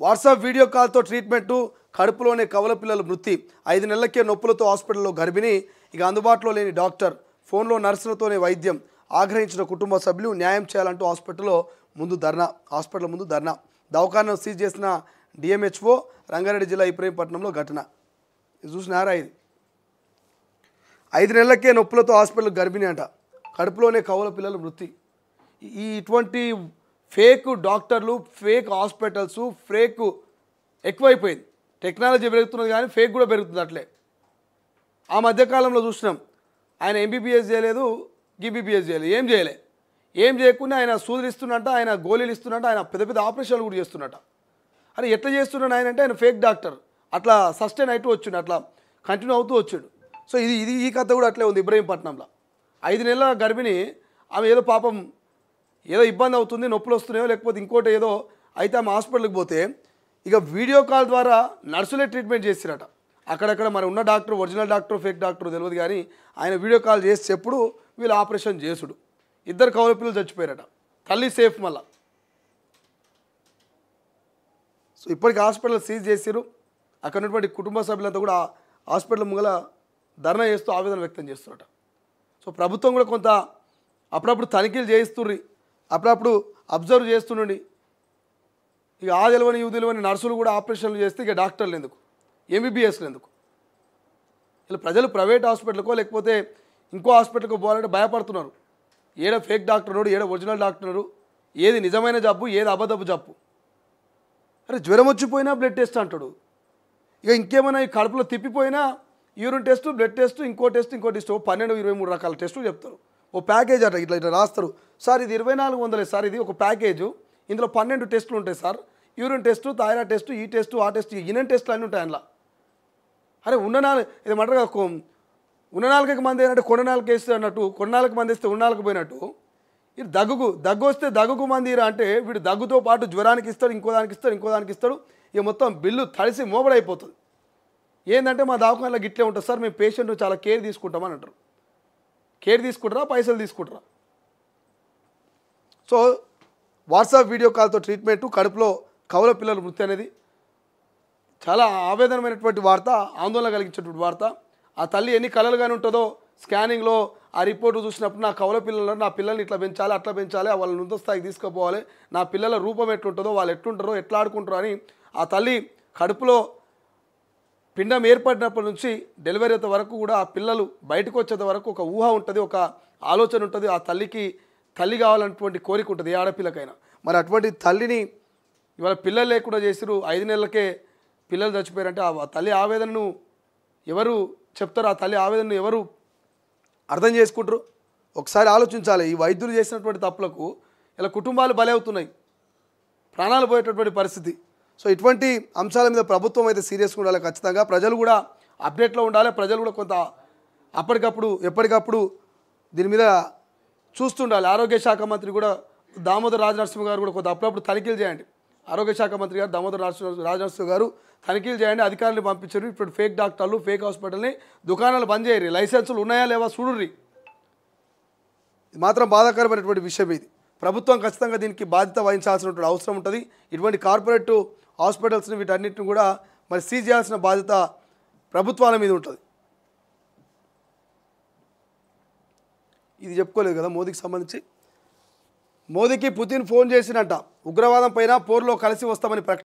WhatsApp video కాల్తో treatment కడుపులోనే కవల పిల్లల మృతి 5 నెలలకే నొప్పులతో హాస్పిటల్లో గర్భిణి ఇక అందుబాటులో లేని డాక్టర్ ఫోన్లో నర్సులతోనే వైద్యం ఆగ్రహించిన కుటుంబ సభ్యులు న్యాయం చేయాలంటూ హాస్పిటల్ ముందు ధర్నా దవాఖానాను సీజ్ చేసిన డిఎంహెచ్ఓ రంగారెడ్డి జిల్లా ఇబ్రహీంపట్నంలో ఘటన ఇది చూసినారా ఇది 5 నెలలకే నొప్పులతో హాస్పిటల్ గర్భిణి అంట కడుపులోనే కవల పిల్లల మృతి ఇటువంటి ఫేక్ డాక్టర్లు ఫేక్ హాస్పిటల్స్ ఫేక్ ఎక్కువైపోయింది టెక్నాలజీ పెరుగుతున్నది కానీ ఫేక్ కూడా పెరుగుతుంది అట్లే ఆ మధ్యకాలంలో చూసినాం ఆయన ఎంబీబీఎస్ చేయలేదు గిబిబిఎస్ చేయలేదు ఏం చేయకుండా ఆయన సూదులు ఇస్తున్నట్ట ఆయన గోళీలు ఇస్తున్నట్ట ఆయన పెద్ద పెద్ద ఆపరేషన్లు కూడా చేస్తున్నట్ట అరే ఎట్లా చేస్తున్నాడు ఆయన అంటే ఆయన ఫేక్ డాక్టర్ అట్లా సస్టైన్ అవుతూ వచ్చిండు అట్లా కంటిన్యూ అవుతూ వచ్చిండు సో ఇది ఈ కథ కూడా అట్లే ఉంది ఇబ్రహీంపట్నంలో 5 నెలల గర్భిణి ఆమె ఏదో పాపం ఏదో ఇబ్బంది అవుతుంది నొప్పులు వస్తున్నాయో లేకపోతే ఇంకోటి ఏదో అయితే ఆమె హాస్పిటల్కి పోతే ఇక వీడియో కాల్ ద్వారా నర్సులే ట్రీట్మెంట్ చేసిరట అక్కడక్కడ మరి ఉన్న doctor original doctor fake doctor తెలియదు కానీ ఆయన వీడియో కాల్ చేసి చెప్పుడు వీళ్ళు ఆపరేషన్ చేసుడు 2 కవల పిల్లలు చచ్చిపోయారట తల్లి సేఫ్ మళ్ళా సో ఇప్పటికి హాస్పిటల్ సీజ్ చేసిరు అక్కడ ఉన్నటువంటి కుటుంబ సభ్యులంతా కూడా హాస్పిటల్ ముంగల ధర్నా చేస్తూ ఆవేదన వ్యక్తం చేస్తున్నట సో ప్రభుత్వం కూడా కొంత అప్పుడప్పుడు తనిఖీలు చేయిస్తుర్రి అప్పుడప్పుడు అబ్జర్వ్ చేస్తుండండి ఇక ఆ తెలియని నర్సులు కూడా ఆపరేషన్లు చేస్తే ఇక డాక్టర్లు ఎందుకు ఎంబీబీఎస్లు ఎందుకు ఇలా ప్రజలు ప్రైవేట్ హాస్పిటల్కో లేకపోతే ఇంకో హాస్పిటల్కో పోవాలంటే భయపడుతున్నారు ఏడ ఫేక్ డాక్టర్ ఉన్నాడు ఏడ ఒరిజినల్ డాక్టర్ ఉన్నాడు ఏది నిజమైన జబ్బు ఏది అబద్ధపు జబ్బు అరే జ్వరం వచ్చిపోయినా బ్లడ్ టెస్ట్ అంటాడు ఇక ఇంకేమైనా ఈ కడుపులో తిప్పిపోయినా యూరిన్ టెస్ట్ బ్లడ్ టెస్ట్ ఇంకో టెస్ట్ 12-23 రకాల టెస్టులు చెప్తారు ఓ ప్యాకేజ్ అట ఇట్లా రాస్తారు సార్ ఇది 2400 సార్ ఇది ఒక ప్యాకేజు ఇందులో 12 టెస్టులు ఉంటాయి sir urine test thyroid test ఈ టెస్టు ఆ టెస్ట్ ఇన్ని టెస్టులు అన్నీ ఉంటాయి అందులో అరే ఇది మంటగా ఉన్న 4 మంది అయినట్టు కొన్న 4 వేస్తే అన్నట్టు కొన్న 4 మంది వేస్తే ఉన్న 4 పోయినట్టు ఇది దగ్గు వస్తే దగ్గుకు మంది అంటే వీడు దగ్గుతో పాటు జ్వరానికి ఇస్తాడు ఇంకో దానికి ఇస్తాడు ఇక మొత్తం బిల్లు తడిసి మోబడైపోతుంది ఏంటంటే మా దవాఖానలో గిట్లే ఉంటుంది సార్ మేము పేషెంట్ చాలా కేర్ తీసుకుంటామని అంటారు కేర్ తీసుకుంటారా పైసలు తీసుకుంటారా సో వాట్సాప్ వీడియో కాల్తో ట్రీట్మెంటు కడుపులో కవల పిల్లల మృతి అనేది చాలా ఆవేదనమైనటువంటి వార్త ఆందోళన కలిగించేటువంటి వార్త ఆ తల్లి ఎన్ని కలలుగానే ఉంటుందో స్కానింగ్లో ఆ రిపోర్టు చూసినప్పుడు నా కవల పిల్లలు నా పిల్లల్ని ఇట్లా పెంచాలి అట్లా పెంచాలి వాళ్ళని ఉన్నత స్థాయికి తీసుకుపోవాలి నా పిల్లల రూపం ఎట్లుంటుందో వాళ్ళు ఎట్లుంటారో ఎట్లా ఆడుకుంటారో అని ఆ తల్లి కడుపులో పిండం ఏర్పడినప్పటి నుంచి డెలివరీ అయ్యే వరకు కూడా ఆ పిల్లలు బయటకు వచ్చేంత వరకు ఒక ఊహ ఉంటుంది ఒక ఆలోచన ఉంటుంది ఆ తల్లికి తల్లి కావాలన్నటువంటి కోరిక ఉంటుంది ఏ ఆడపిల్లకైనా మరి అటువంటి తల్లిని ఇవాళ పిల్లలు లేకుండా చేసిరు 5 నెలలకే పిల్లలు చచ్చిపోయారంటే ఆ తల్లి ఆవేదనను ఎవరు చెప్తారు ఆ తల్లి ఆవేదనను ఎవరు అర్థం చేసుకుంటారు ఒకసారి ఆలోచించాలి ఈ వైద్యులు చేసినటువంటి తప్పులకు ఇలా కుటుంబాలు బలవుతున్నాయి ప్రాణాలు పోయేటటువంటి పరిస్థితి సో ఇటువంటి అంశాల మీద ప్రభుత్వం అయితే సీరియస్గా ఉండాలి ఖచ్చితంగా ప్రజలు కూడా అప్డేట్లో ఉండాలి ప్రజలు కూడా కొంత ఎప్పటికప్పుడు దీని మీద చూస్తుండాలి ఆరోగ్య శాఖ మంత్రి కూడా దామోదర్ రాజనరసింహ గారు కూడా కొంత అప్పుడప్పుడు తనిఖీలు చేయండి ఆరోగ్య శాఖ మంత్రి గారు దామోదర్ రాజనరసింహ గారు తనిఖీలు చేయండి అధికారులు పంపించారు ఇప్పుడు ఫేక్ డాక్టర్లు ఫేక్ హాస్పిటల్ని దుకాణాలు బంద్ చేయరు లైసెన్సులు ఉన్నాయా లేవా చూడుర్రి ఇది మాత్రం బాధాకరమైనటువంటి విషయం ఇది ప్రభుత్వం ఖచ్చితంగా దీనికి బాధ్యత వహించాల్సినటువంటి అవసరం ఉంటుంది ఇటువంటి కార్పొరేట్ హాస్పిటల్స్ని వీటన్నిటిని కూడా మరి సీజ్ చేయాల్సిన బాధ్యత ప్రభుత్వాల మీద ఉంటుంది ఇది చెప్పుకోలేదు కదా మోదీకి సంబంధించి మోదీకి పుతిన్ ఫోన్ చేసినట్ట ఉగ్రవాదం పైన పోర్లో కలిసి వస్తామని